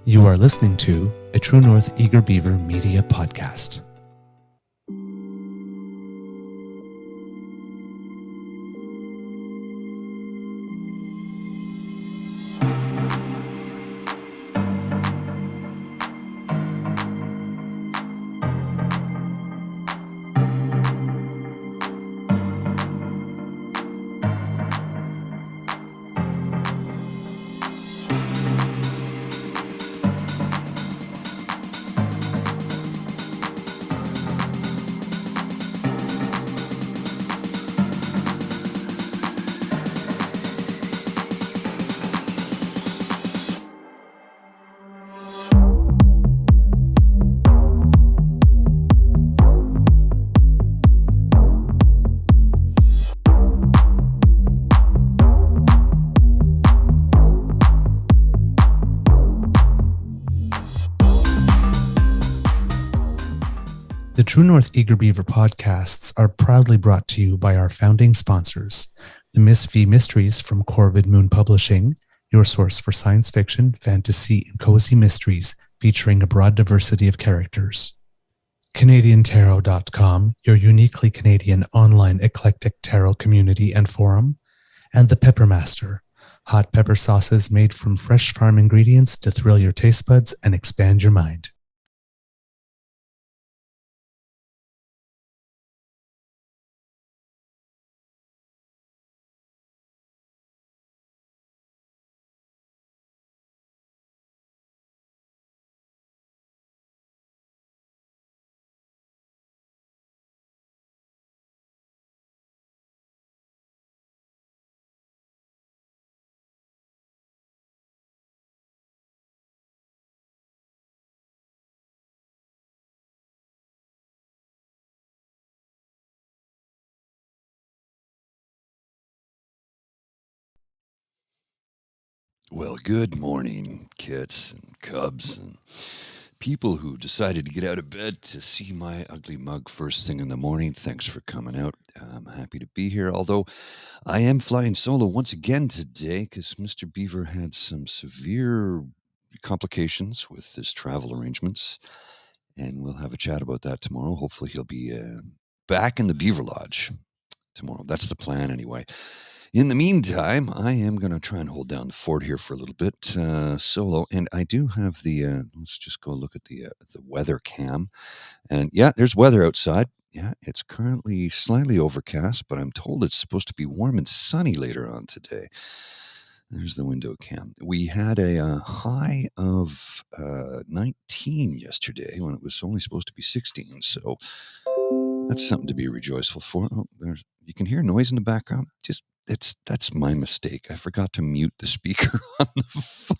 You are listening to a True North Eager Beaver media podcast. The True North Eager Beaver podcasts are proudly brought to you by our founding sponsors, the Miss V Mysteries from Corvid Moon Publishing, your source for science fiction, fantasy, and cozy mysteries featuring a broad diversity of characters. CanadianTarot.com, your uniquely Canadian online eclectic tarot community and forum, and The Peppermaster, hot pepper sauces made from fresh farm ingredients to thrill your taste buds and expand your mind. Well, good morning, kits and cubs and people who decided to get out of bed to see my ugly mug first thing in the morning. Thanks for coming out. I'm happy to be here, although I am flying solo once again today because Mr. Beaver had some severe complications with his travel arrangements, and we'll have a chat about that tomorrow. Hopefully he'll be back in the Beaver Lodge tomorrow. That's the plan anyway. In the meantime, I am going to try and hold down the fort here for a little bit solo, and I do have the. Let's just go look at the weather cam, and yeah, there's weather outside. Yeah, it's currently slightly overcast, but I'm told it's supposed to be warm and sunny later on today. There's the window cam. We had a high of 19 yesterday when it was only supposed to be 16, so that's something to be rejoiceful for. Oh, you can hear noise in the background. That's my mistake. I forgot to mute the speaker on the phone.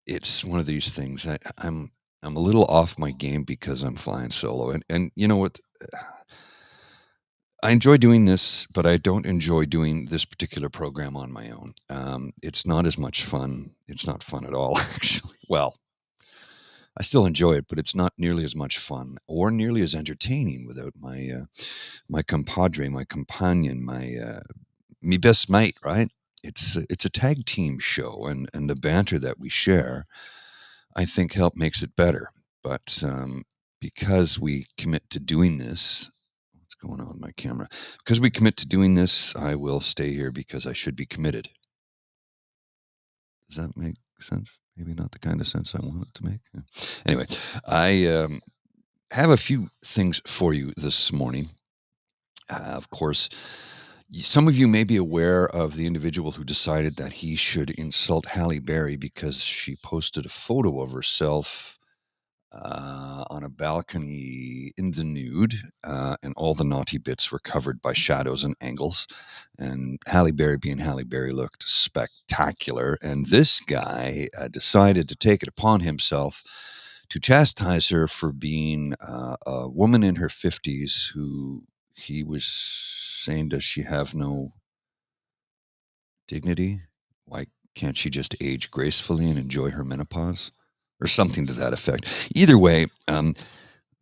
It's one of these things. I'm a little off my game because I'm flying solo, and you know what? I enjoy doing this, but I don't enjoy doing this particular program on my own. It's not as much fun. It's not fun at all, actually. Well, I still enjoy it, but it's not nearly as much fun or nearly as entertaining without my compadre, my companion, me best mate. Right? It's a tag team show, and the banter that we share, I think, makes it better. But because we commit to doing this, what's going on with my camera? Because we commit to doing this, I will stay here because I should be committed. Does that make sense? Maybe not the kind of sense I want it to make. Yeah. Anyway, I have a few things for you this morning. Of course, some of you may be aware of the individual who decided that he should insult Halle Berry because she posted a photo of herself on a balcony in the nude, and all the naughty bits were covered by shadows and angles. And Halle Berry, being Halle Berry, looked spectacular. And this guy decided to take it upon himself to chastise her for being a woman in her 50s who he was saying, does she have no dignity? Why can't she just age gracefully and enjoy her menopause? Or something to that effect. Either way,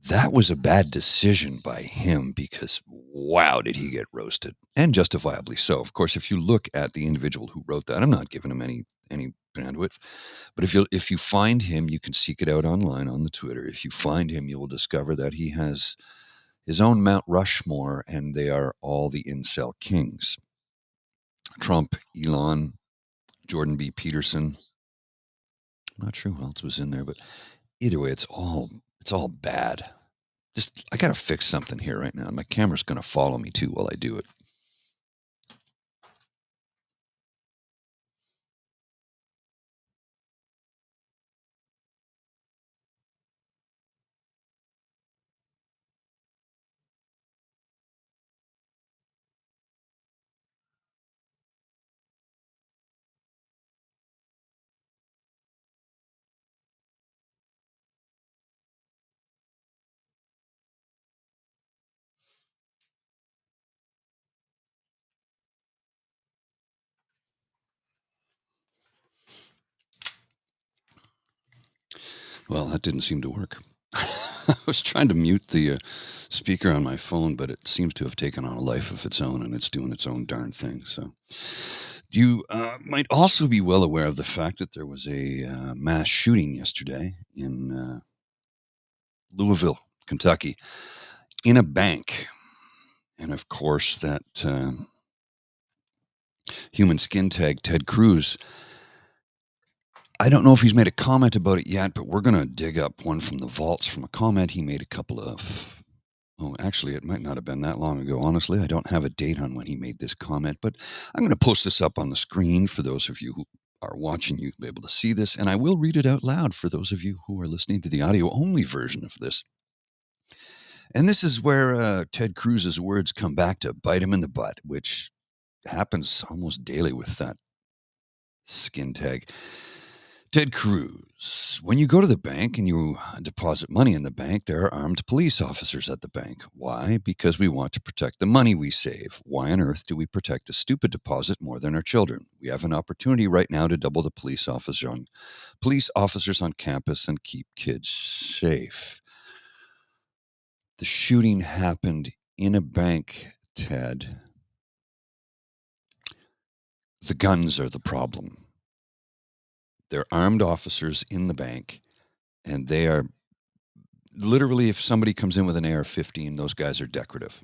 That was a bad decision by him because, wow, did he get roasted, and justifiably so. Of course, if you look at the individual who wrote that, I'm not giving him any bandwidth, but if you find him, you can seek it out online on the Twitter. If you find him, you will discover that he has his own Mount Rushmore, and they are all the incel kings. Trump, Elon, Jordan B. Peterson. I'm not sure who else was in there, but either way, it's all bad. Just I gotta fix something here right now. My camera's gonna follow me too while I do it. Well, that didn't seem to work. I was trying to mute the speaker on my phone, but it seems to have taken on a life of its own, and it's doing its own darn thing. So, you might also be well aware of the fact that there was a mass shooting yesterday in Louisville, Kentucky, in a bank, and of course that human skin tag Ted Cruz. I don't know if he's made a comment about it yet, but we're going to dig up one from the vaults from a comment he made a couple of. Oh, actually, it might not have been that long ago. Honestly, I don't have a date on when he made this comment, but I'm going to post this up on the screen for those of you who are watching. You'll be able to see this, and I will read it out loud for those of you who are listening to the audio only version of this. And this is where Ted Cruz's words come back to bite him in the butt, which happens almost daily with that skin tag. Ted Cruz, when you go to the bank and you deposit money in the bank, there are armed police officers at the bank. Why? Because we want to protect the money we save. Why on earth do we protect a stupid deposit more than our children? We have an opportunity right now to double the police officers on campus and keep kids safe. The shooting happened in a bank, Ted. The guns are the problem. They're armed officers in the bank, and they are literally, if somebody comes in with an AR-15, those guys are decorative.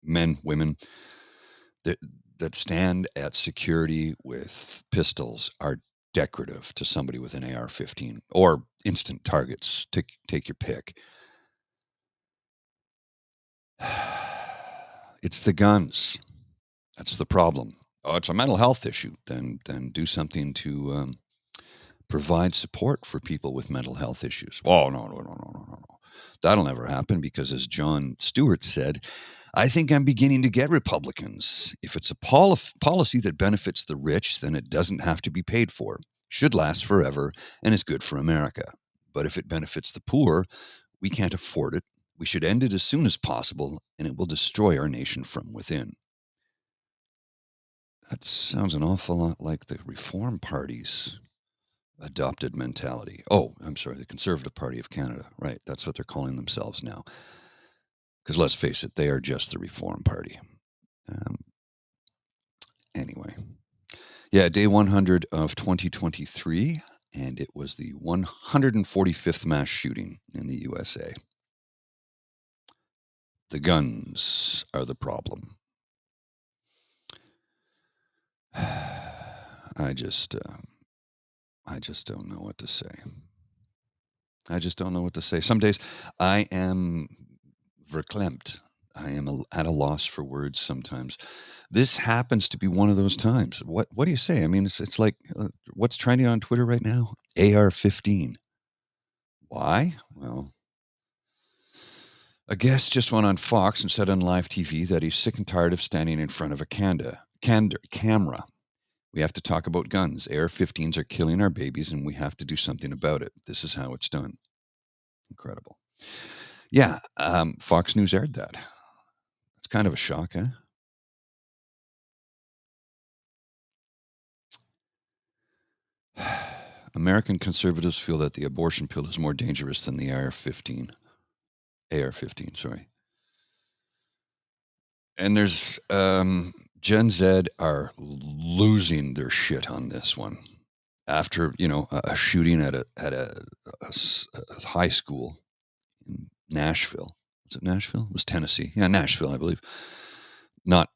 Men, women that stand at security with pistols are decorative to somebody with an AR-15 or instant targets. Take your pick. It's the guns. That's the problem. Oh, it's a mental health issue. Then do something to provide support for people with mental health issues. Oh, no. That'll never happen because, as Jon Stewart said, I think I'm beginning to get Republicans. If it's a policy that benefits the rich, then it doesn't have to be paid for, should last forever, and is good for America. But if it benefits the poor, we can't afford it. We should end it as soon as possible, and it will destroy our nation from within. That sounds an awful lot like the Reform Party's adopted mentality. Oh, I'm sorry, the Conservative Party of Canada. Right, that's what they're calling themselves now. Because let's face it, they are just the Reform Party. Anyway, yeah, day 100 of 2023, and it was the 145th mass shooting in the USA. The guns are the problem. I just don't know what to say. I just don't know what to say. Some days I am verklempt. I am at a loss for words sometimes. This happens to be one of those times. What do you say? I mean, it's like what's trending on Twitter right now? AR-15. Why? Well, a guest just went on Fox and said on live TV that he's sick and tired of standing in front of a camera. We have to talk about guns. AR-15s are killing our babies, and we have to do something about it. This is how it's done. Incredible. Yeah, Fox News aired that. It's kind of a shock, eh? American conservatives feel that the abortion pill is more dangerous than the AR-15. AR-15, sorry. And there's Gen Z are losing their shit on this one. After a shooting at a high school in Nashville. Was it Nashville? It was Tennessee. Yeah, Nashville, I believe. Not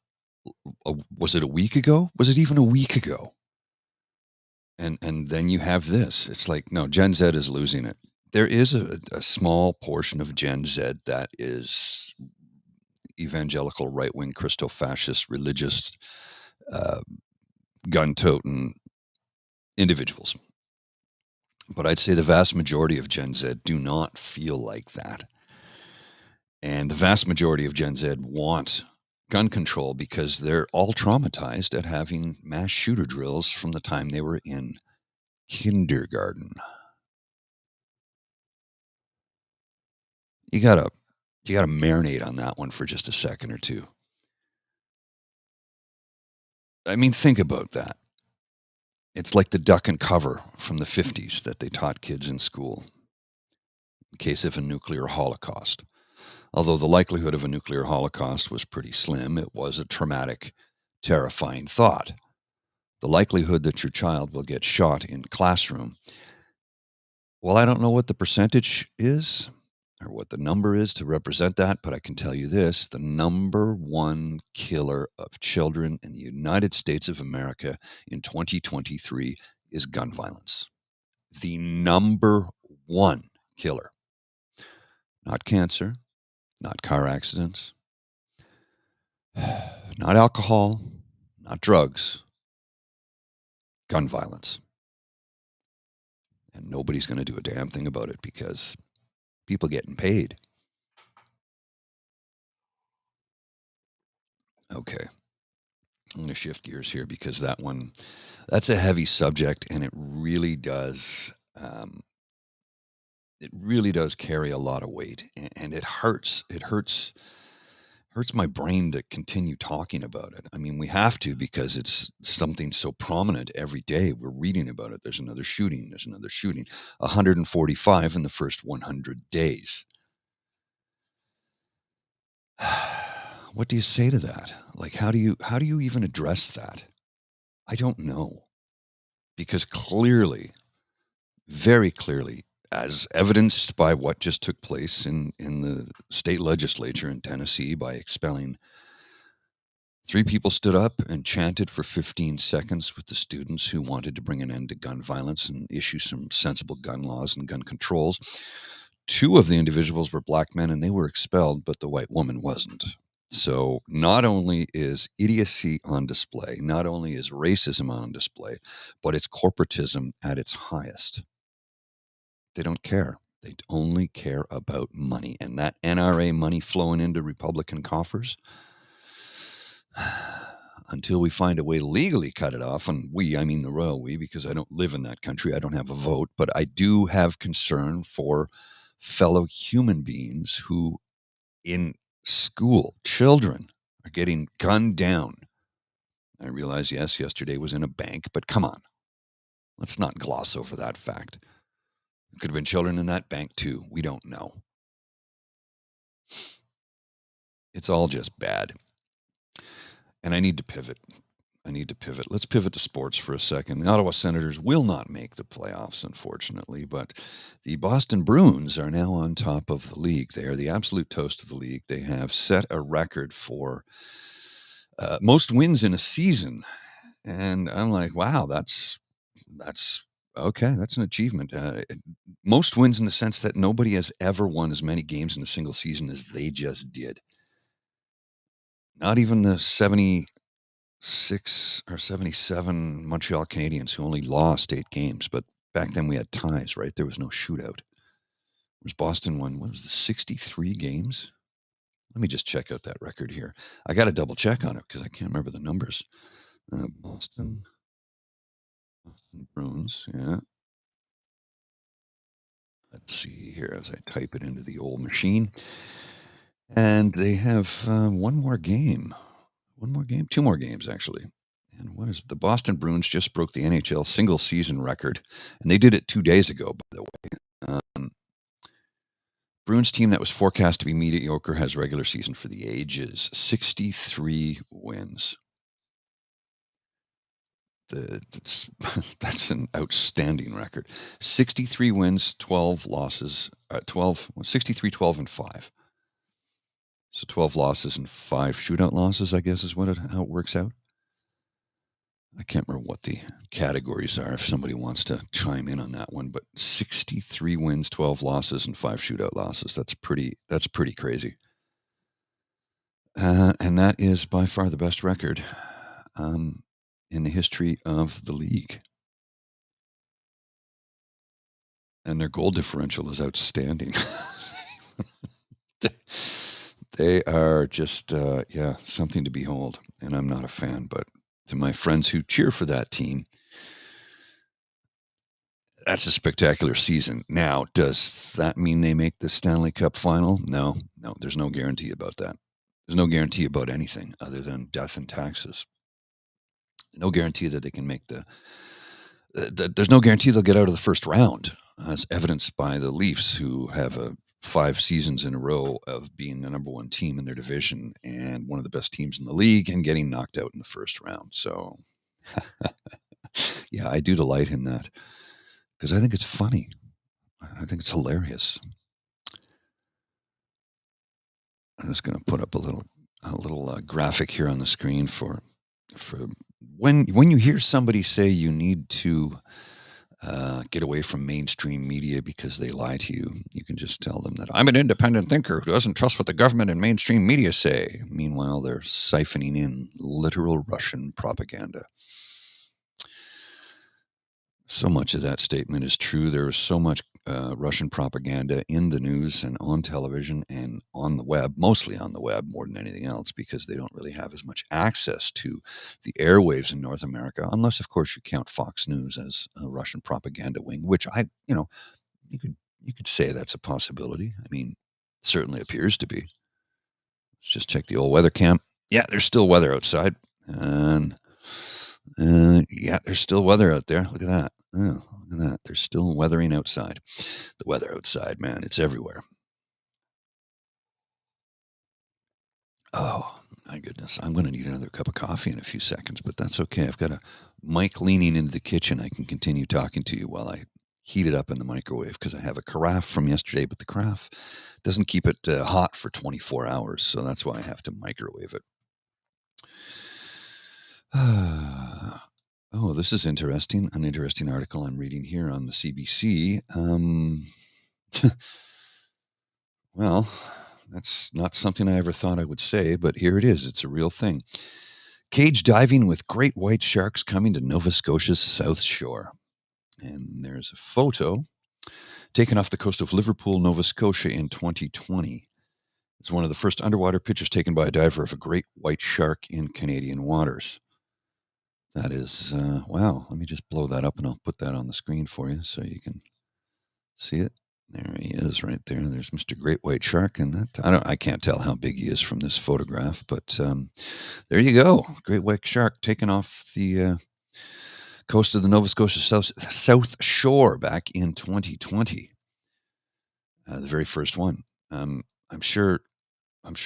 was it a week ago? Was it even a week ago? And then you have this. It's like, no, Gen Z is losing it. There is a small portion of Gen Z that is evangelical, right-wing, Christo-fascist, religious, uh, gun-toting individuals. But I'd say the vast majority of Gen Z do not feel like that. And the vast majority of Gen Z want gun control because they're all traumatized at having mass shooter drills from the time they were in kindergarten. You gotta marinate on that one for just a second or two. I mean, think about that. It's like the duck and cover from the 50s that they taught kids in school in case of a nuclear holocaust. Although the likelihood of a nuclear holocaust was pretty slim, it was a traumatic, terrifying thought. The likelihood that your child will get shot in classroom, well, I don't know what the percentage is or what the number is to represent that, but I can tell you this, the number one killer of children in the United States of America in 2023 is gun violence. The number one killer. Not cancer, not car accidents, not alcohol, not drugs, gun violence. And nobody's going to do a damn thing about it because people getting paid. Okay. I'm going to shift gears here because that's a heavy subject, and it really does carry a lot of weight, and it hurts. It hurts my brain to continue talking about it. I mean, we have to because it's something so prominent every day. We're reading about it. There's another shooting. 145 in the first 100 days. What do you say to that? Like, how do you even address that? I don't know. Because clearly, very clearly, as evidenced by what just took place in the state legislature in Tennessee by expelling 3 people stood up and chanted for 15 seconds with the students who wanted to bring an end to gun violence and issue some sensible gun laws and gun controls. 2 of the individuals were black men and they were expelled, but the white woman wasn't. So not only is idiocy on display, not only is racism on display, but it's corporatism at its highest. They don't care. They only care about money. And that NRA money flowing into Republican coffers, until we find a way to legally cut it off, and I mean the royal we, because I don't live in that country, I don't have a vote, but I do have concern for fellow human beings who in school, children are getting gunned down. I realize, yes, yesterday was in a bank, but come on. Let's not gloss over that fact. There could have been children in that bank too. We don't know. It's all just bad. And I need to pivot. Let's pivot to sports for a second. The Ottawa Senators will not make the playoffs, unfortunately, but the Boston Bruins are now on top of the league. They are the absolute toast of the league. They have set a record for most wins in a season. And I'm like, wow, that's okay. That's an achievement. Most wins in the sense that nobody has ever won as many games in a single season as they just did. Not even the 76 or 77 Montreal Canadiens who only lost 8 games. But back then we had ties, right? There was no shootout. Whereas Boston won, what was the 63 games? Let me just check out that record here. I got to double check on it because I can't remember the numbers. Boston Bruins, yeah. Let's see here as I type it into the old machine. And they have one more game. 2 more games, actually. And what is the Boston Bruins just broke the NHL single season record, and they did it 2 days ago, by the way. Bruins team that was forecast to be mediocre has regular season for the ages. 63 wins. That's, that's an outstanding record. 63 wins, 12 losses, 63, 12, and 5. So 12 losses and 5 shootout losses, I guess, is how it works out. I can't remember what the categories are if somebody wants to chime in on that one, but 63 wins, 12 losses, and 5 shootout losses. That's pretty crazy. And that is by far the best record in the history of the league. And their goal differential is outstanding. They are just, something to behold. And I'm not a fan, but to my friends who cheer for that team, that's a spectacular season. Now, does that mean they make the Stanley Cup final? No, there's no guarantee about that. There's no guarantee about anything other than death and taxes. No guarantee that they can make there's no guarantee they'll get out of the first round, as evidenced by the Leafs, who have 5 seasons in a row of being the number one team in their division and one of the best teams in the league and getting knocked out in the first round. So, yeah, I do delight in that because I think it's funny. I think it's hilarious. I'm just going to put up a little graphic here on the screen for when you hear somebody say you need to get away from mainstream media because they lie to you. You can just tell them that I'm an independent thinker who doesn't trust what the government and mainstream media say. Meanwhile, they're siphoning in literal Russian propaganda. So much of that statement is true. There is so much Russian propaganda in the news and on television and on the web, mostly on the web more than anything else, because they don't really have as much access to the airwaves in North America, unless, of course, you count Fox News as a Russian propaganda wing, which you could say that's a possibility. I mean, certainly appears to be. Let's just check the old weather cam. Yeah, there's still weather outside. And yeah, there's still weather out there. Look at that. Oh, look at that. There's still weathering outside. The weather outside, man, it's everywhere. Oh, my goodness. I'm going to need another cup of coffee in a few seconds, but that's okay. I've got a mic leaning into the kitchen. I can continue talking to you while I heat it up in the microwave because I have a carafe from yesterday, but the carafe doesn't keep it hot for 24 hours. So that's why I have to microwave it. Oh, this is interesting. An interesting article I'm reading here on the CBC. Well, that's not something I ever thought I would say, but here it is. It's a real thing. Cage diving with great white sharks coming to Nova Scotia's South Shore. And there's a photo taken off the coast of Liverpool, Nova Scotia in 2020. It's one of the first underwater pictures taken by a diver of a great white shark in Canadian waters. That is, wow. Let me just blow that up and I'll put that on the screen for you so you can see it. There he is right there. There's Mr. Great White Shark. And that, I can't tell how big he is from this photograph, but there you go. Great White Shark taken off the coast of the Nova Scotia South Shore back in 2020. The very first one. I'm sure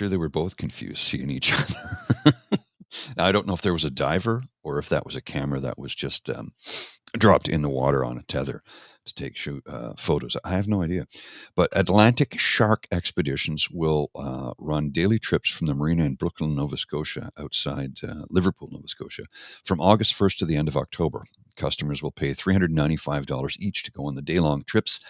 they were both confused seeing each other. Now, I don't know if there was a diver or if that was a camera that was just dropped in the water on a tether to take photos. I have no idea. But Atlantic Shark Expeditions will run daily trips from the marina in Brooklyn, Nova Scotia, outside Liverpool, Nova Scotia, from August 1st to the end of October. Customers will pay $395 each to go on the day-long trips.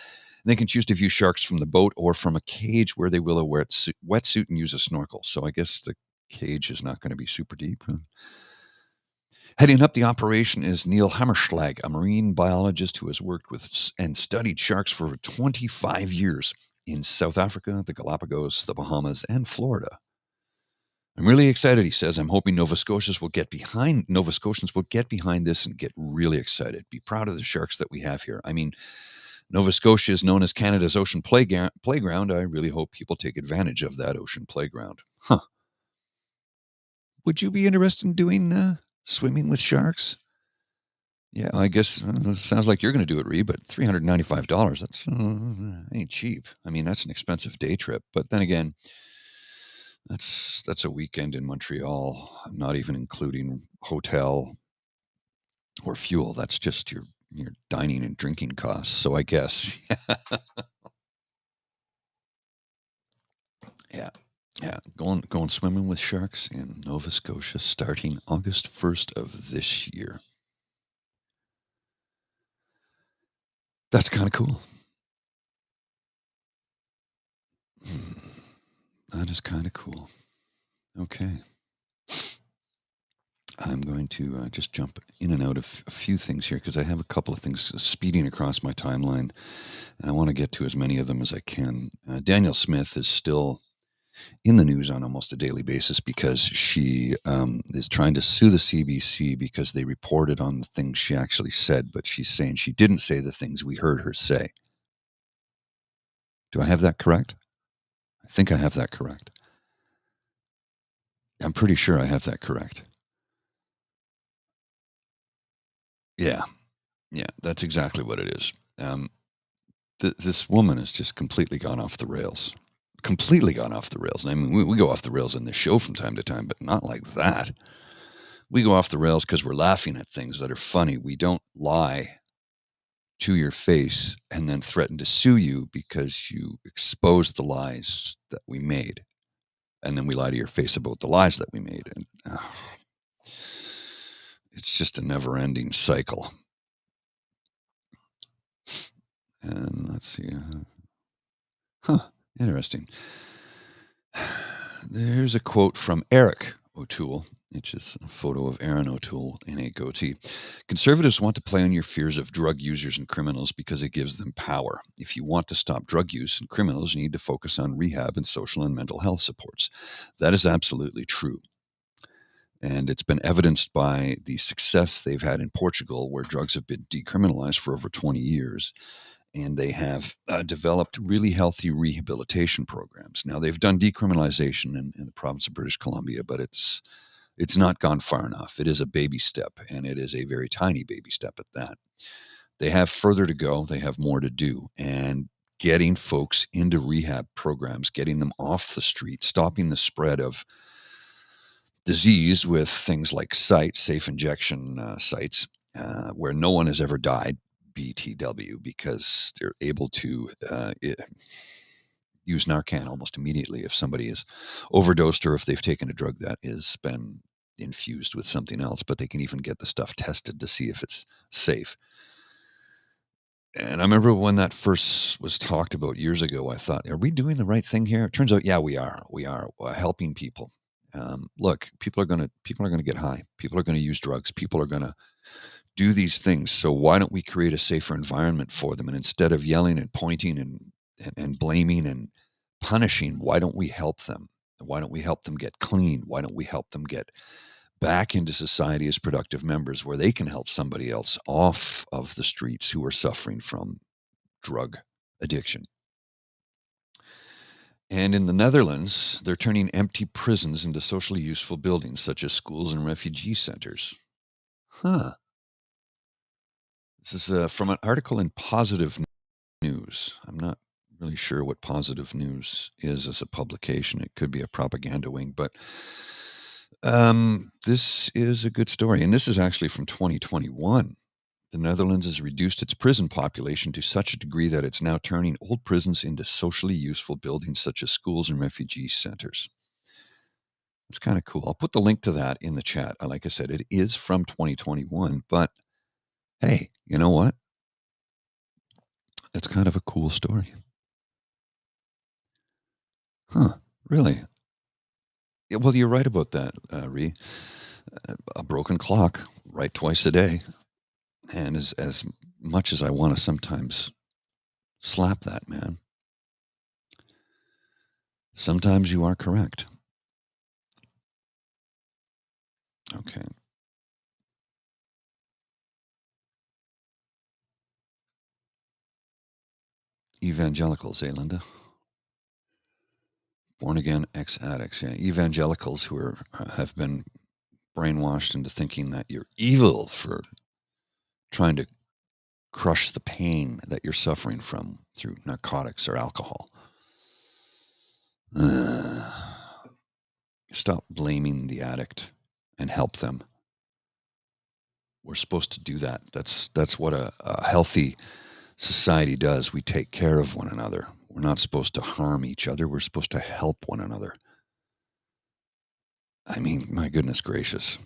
And they can choose to view sharks from the boat or from a cage where they will wear a wetsuit and use a snorkel. So I guess the cage is not going to be super deep. Heading up the operation is Neil Hammerschlag, a marine biologist who has worked with and studied sharks for over 25 years in South Africa, the Galapagos, the Bahamas, and Florida. I'm really excited, he says. I'm hoping Nova Scotians will get behind this and get really excited. Be proud of the sharks that we have here. I mean, Nova Scotia is known as Canada's ocean playground. I really hope people take advantage of that ocean playground. Huh. Would you be interested in doing Swimming with sharks? Yeah, I guess sounds like you're going to do it, Ree. But $395, that's ain't cheap. I mean, that's an expensive day trip. But then again, that's a weekend in Montreal, not even including hotel or fuel. That's just your dining and drinking costs. So I guess, yeah, yeah, going swimming with sharks in Nova Scotia starting August 1st of this year. That's kind of cool. Hmm, that is kind of cool. Okay. I'm going to just jump in and out of a few things here because I have a couple of things speeding across my timeline, and I want to get to as many of them as I can. Daniel Smith is still in the news on almost a daily basis because she is trying to sue the CBC because they reported on the things she actually said, but she's saying she didn't say the things we heard her say. Do I have that correct? I think I have that correct. I'm pretty sure I have that correct. Yeah, yeah, that's exactly what it is. This woman has just completely gone off the rails. Completely gone off the rails. And I mean, we go off the rails in this show from time to time, but not like that. We go off the rails because we're laughing at things that are funny. We don't lie to your face and then threaten to sue you because you exposed the lies that we made. And then we lie to your face about the lies that we made. And it's just a never ending cycle. And let's see. Interesting. There's a quote from Eric O'Toole, which is a photo of Aaron O'Toole in a goatee. Conservatives want to play on your fears of drug users and criminals because it gives them power. If you want to stop drug use and criminals, you need to focus on rehab and social and mental health supports. That is absolutely true. And it's been evidenced by the success they've had in Portugal, where drugs have been decriminalized for over 20 years. And they have developed really healthy rehabilitation programs. Now, they've done decriminalization in the province of British Columbia, but it's not gone far enough. It is a baby step, and it is a very tiny baby step at that. They have further to go. They have more to do. And getting folks into rehab programs, getting them off the street, stopping the spread of disease with things like sites, safe injection sites, where no one has ever died, BTW, because they're able to use Narcan almost immediately if somebody is overdosed or if they've taken a drug that has been infused with something else, but they can even get the stuff tested to see if it's safe. And I remember when that first was talked about years ago, I thought, are we doing the right thing here? It turns out, yeah, we are. We are helping people. Look, people are going to get high. People are going to use drugs. People are going to do these things. So why don't we create a safer environment for them? And instead of yelling and pointing and blaming and punishing, why don't we help them? Why don't we help them get clean? Why don't we help them get back into society as productive members where they can help somebody else off of the streets who are suffering from drug addiction? And in the Netherlands, they're turning empty prisons into socially useful buildings such as schools and refugee centers. Huh. This is from an article in Positive News. I'm not really sure what Positive News is as a publication. It could be a propaganda wing, but this is a good story. And this is actually from 2021. The Netherlands has reduced its prison population to such a degree that it's now turning old prisons into socially useful buildings such as schools and refugee centers. It's kind of cool. I'll put the link to that in the chat. Like I said, it is from 2021, but hey, you know what? It's kind of a cool story. Huh, really? Yeah, well, you're right about that, Ree. A broken clock, right twice a day. And as much as I want to sometimes slap that man, sometimes you are correct. Okay. Evangelicals, eh, Linda? Born again ex addicts. Yeah, evangelicals who are have been brainwashed into thinking that you're evil for trying to crush the pain that you're suffering from through narcotics or alcohol. Stop blaming the addict and help them. We're supposed to do that. That's what a healthy society does. We take care of one another. We're not supposed to harm each other. We're supposed to help one another. I mean, my goodness gracious.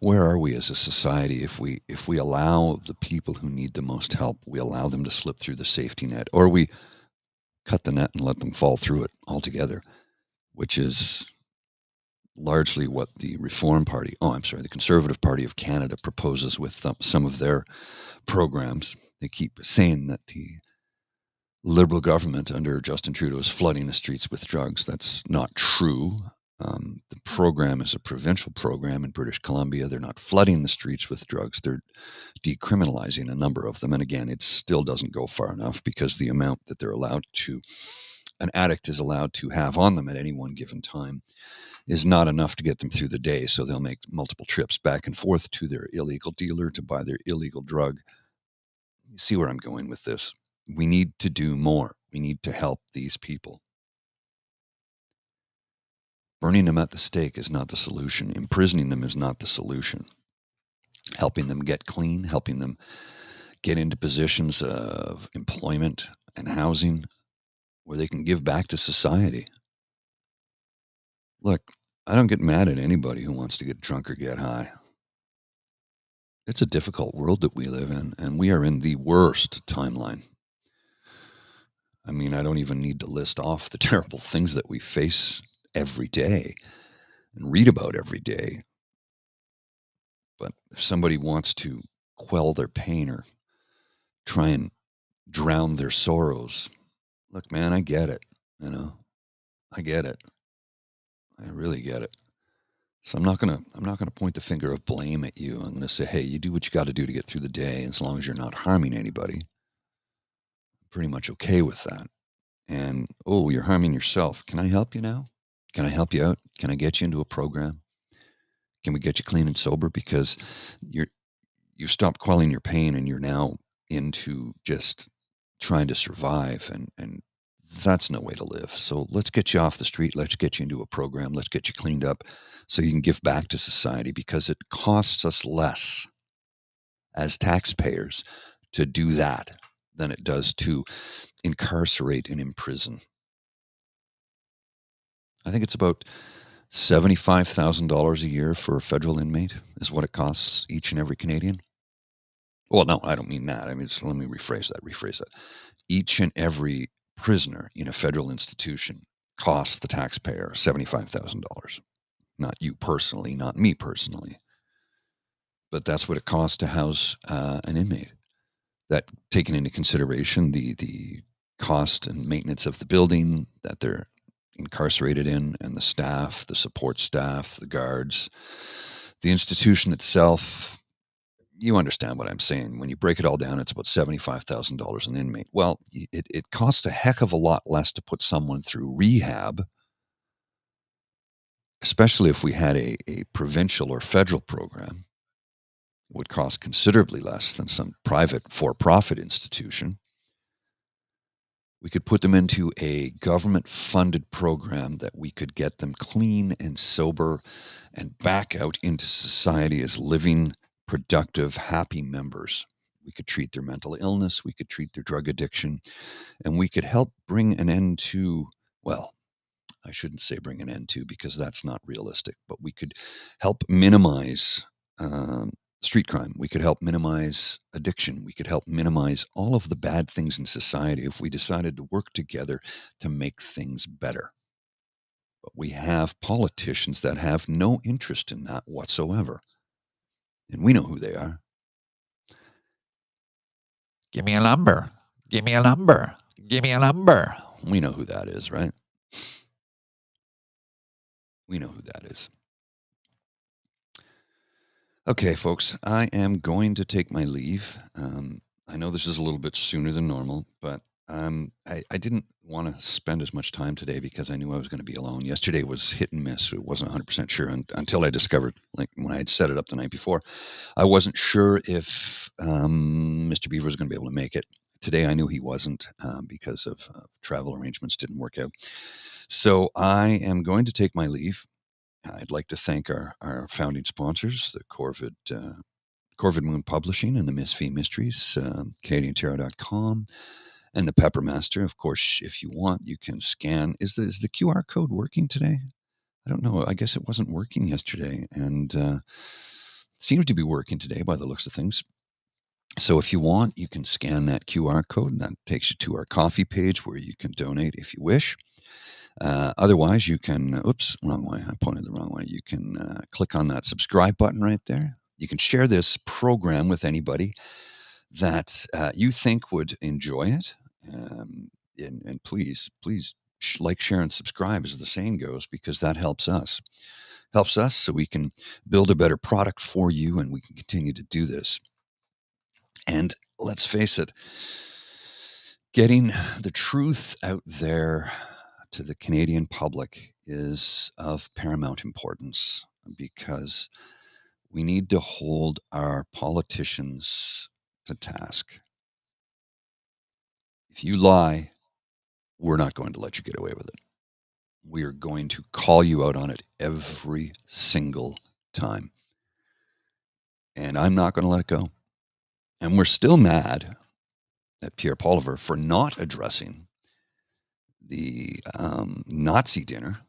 Where are we as a society if we allow the people who need the most help, we allow them to slip through the safety net, or we cut the net and let them fall through it altogether, which is largely what the the Conservative Party of Canada proposes with some of their programs. They keep saying that the Liberal government under Justin Trudeau is flooding the streets with drugs. That's not true. The program is a provincial program in British Columbia. They're not flooding the streets with drugs. They're decriminalizing a number of them. And again, it still doesn't go far enough because the amount that an addict is allowed to have on them at any one given time is not enough to get them through the day. So they'll make multiple trips back and forth to their illegal dealer to buy their illegal drug. You see where I'm going with this? We need to do more. We need to help these people. Burning them at the stake is not the solution. Imprisoning them is not the solution. Helping them get clean, helping them get into positions of employment and housing where they can give back to society. Look, I don't get mad at anybody who wants to get drunk or get high. It's a difficult world that we live in, and we are in the worst timeline. I mean, I don't even need to list off the terrible things that we face every day and read about every day. But if somebody wants to quell their pain or try and drown their sorrows, look, man, I get it. I get it. I really get it. So I'm not gonna point the finger of blame at you. I'm gonna say, hey, you do what you got to do to get through the day, as long as you're not harming anybody. I'm pretty much okay with that. And you're harming yourself. Can I help you now? Can I help you out? Can I get you into a program? Can we get you clean and sober? Because you've stopped quelling your pain and you're now into just trying to survive, and that's no way to live. So let's get you off the street. Let's get you into a program. Let's get you cleaned up so you can give back to society, because it costs us less as taxpayers to do that than it does to incarcerate and imprison. I think it's about $75,000 a year for a federal inmate is what it costs each and every Canadian. Well, no, I don't mean that. I mean, let me rephrase that. Each and every prisoner in a federal institution costs the taxpayer $75,000. Not you personally, not me personally, but that's what it costs to house an inmate. That, taking into consideration the cost and maintenance of the building that they're incarcerated in, and the staff, the support staff, the guards, the institution itself. You understand what I'm saying. When you break it all down, it's about $75,000 an inmate. Well, it costs a heck of a lot less to put someone through rehab, especially if we had a provincial or federal program. It would cost considerably less than some private for-profit institution. We could put them into a government-funded program that we could get them clean and sober and back out into society as living, productive, happy members. We could treat their mental illness. We could treat their drug addiction. And we could help bring an end to, well, I shouldn't say bring an end to, because that's not realistic, but we could help minimize street crime. We could help minimize addiction. We could help minimize all of the bad things in society if we decided to work together to make things better. But we have politicians that have no interest in that whatsoever. And we know who they are. Give me a number. Give me a number. Give me a number. We know who that is, right? We know who that is. Okay, folks, I am going to take my leave. I know this is a little bit sooner than normal, but I didn't want to spend as much time today because I knew I was going to be alone. Yesterday was hit and miss. It wasn't 100% sure until I discovered, like when I had set it up the night before, I wasn't sure if Mr. Beaver was going to be able to make it. Today I knew he wasn't because of travel arrangements didn't work out. So I am going to take my leave. I'd like to thank our founding sponsors, the Corvid Moon Publishing and the Miss V Mysteries, CanadianTarot.com, and the Peppermaster. Of course, if you want, you can scan. Is the QR code working today? I don't know. I guess it wasn't working yesterday, and seems to be working today by the looks of things. So if you want, you can scan that QR code, and that takes you to our coffee page where you can donate if you wish. Otherwise, you can, wrong way. I pointed the wrong way. You can click on that subscribe button right there. You can share this program with anybody that you think would enjoy it. And please like, share, and subscribe, as the saying goes, because that helps us. Helps us so we can build a better product for you and we can continue to do this. And let's face it, getting the truth out there to the Canadian public is of paramount importance because we need to hold our politicians to task. If you lie, we're not going to let you get away with it. We are going to call you out on it every single time. And I'm not going to let it go. And we're still mad at Pierre Poilievre for not addressing the Nazi dinner.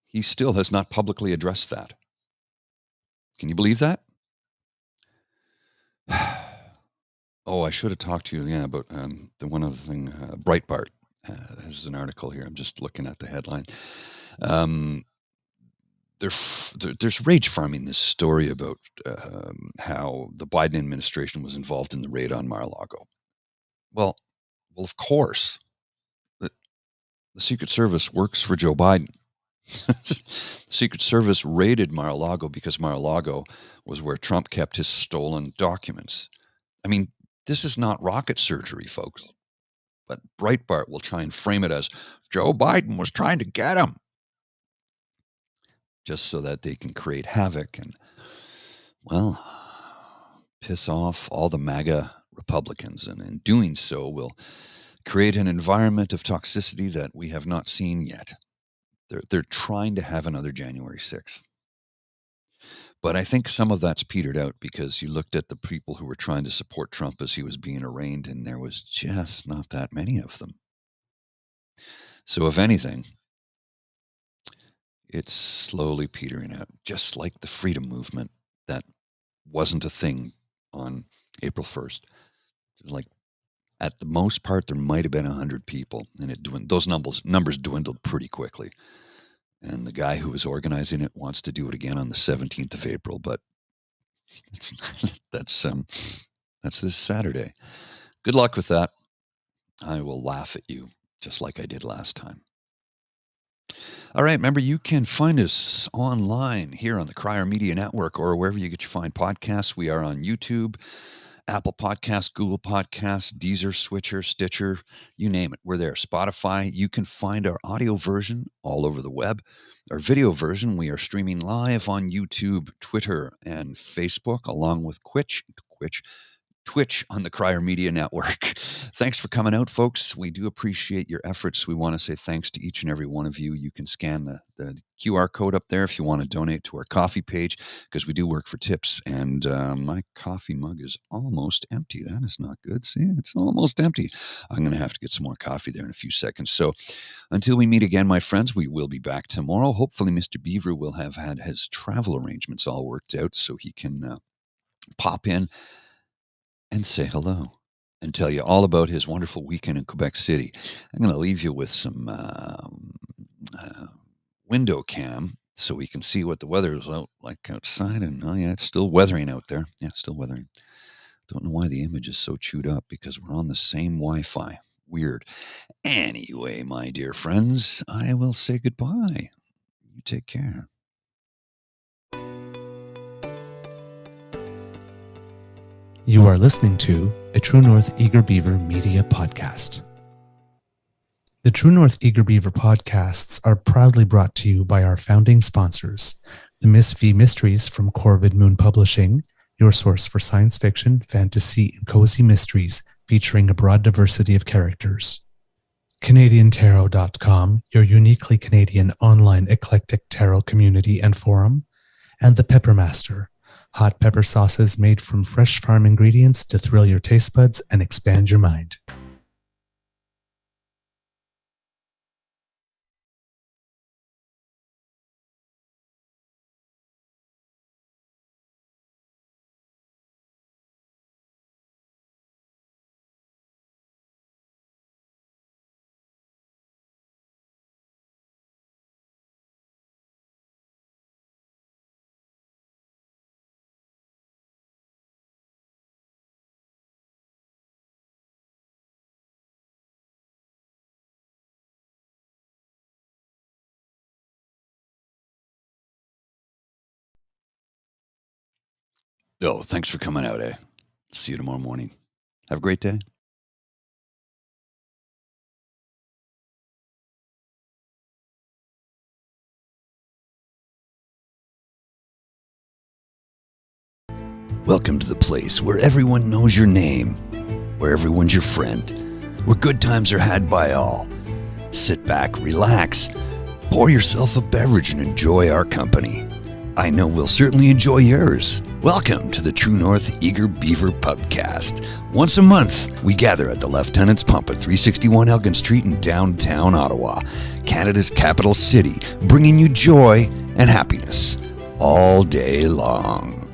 He still has not publicly addressed that. Can you believe that? Oh, I should have talked to you, about the one other thing. Breitbart has an article here. I'm just looking at the headline. There's rage farming this story about how the Biden administration was involved in the raid on Mar A Lago. Well, of course, the Secret Service works for Joe Biden. Secret Service raided Mar A Lago because Mar A Lago was where Trump kept his stolen documents. I mean, this is not rocket surgery, folks. But Breitbart will try and frame it as Joe Biden was trying to get him, just so that they can create havoc and, well, piss off all the MAGA Republicans. And in doing so, will create an environment of toxicity that we have not seen yet. They're trying to have another January 6th. But I think some of that's petered out because you looked at the people who were trying to support Trump as he was being arraigned, and there was just not that many of them. So if anything, it's slowly petering out, just like the freedom movement that wasn't a thing on April 1st. It was like, at the most part, there might have been 100 people, and those numbers dwindled pretty quickly. And the guy who was organizing it wants to do it again on the 17th of April, but that's this Saturday. Good luck with that. I will laugh at you just like I did last time. All right, remember, you can find us online here on the Crier Media Network or wherever you get your fine podcasts. We are on YouTube, Apple Podcasts, Google Podcasts, Deezer, Switcher, Stitcher, you name it. We're there. Spotify. You can find our audio version all over the web. Our video version, we are streaming live on YouTube, Twitter, and Facebook, along with Twitch on the Crier Media Network. Thanks for coming out, folks. We do appreciate your efforts. We want to say thanks to each and every one of you. You can scan the QR code up there if you want to donate to our coffee page, because we do work for tips. And my coffee mug is almost empty. That is not good. See, it's almost empty. I'm going to have to get some more coffee there in a few seconds. So until we meet again, my friends, we will be back tomorrow. Hopefully, Mr. Beaver will have had his travel arrangements all worked out so he can pop in and say hello and tell you all about his wonderful weekend in Quebec City. I'm going to leave you with some window cam so we can see what the weather is like outside. And oh yeah, it's still weathering out there. Yeah, still weathering. Don't know why the image is so chewed up, because we're on the same Wi-Fi. Weird. Anyway, my dear friends, I will say goodbye. You take care. You are listening to a True North Eager Beaver Media Podcast. The True North Eager Beaver podcasts are proudly brought to you by our founding sponsors, the Miss V Mysteries from Corvid Moon Publishing, your source for science fiction, fantasy, and cozy mysteries featuring a broad diversity of characters. CanadianTarot.com, your uniquely Canadian online eclectic tarot community and forum, and the Peppermaster, hot pepper sauces made from fresh farm ingredients to thrill your taste buds and expand your mind. Oh, thanks for coming out, eh? See you tomorrow morning. Have a great day. Welcome to the place where everyone knows your name, where everyone's your friend, where good times are had by all. Sit back, relax, pour yourself a beverage and enjoy our company. I know we'll certainly enjoy yours. Welcome to the True North Eager Beaver Pubcast. Once a month, we gather at the Lieutenant's Pump at 361 Elgin Street in downtown Ottawa, Canada's capital city, bringing you joy and happiness all day long.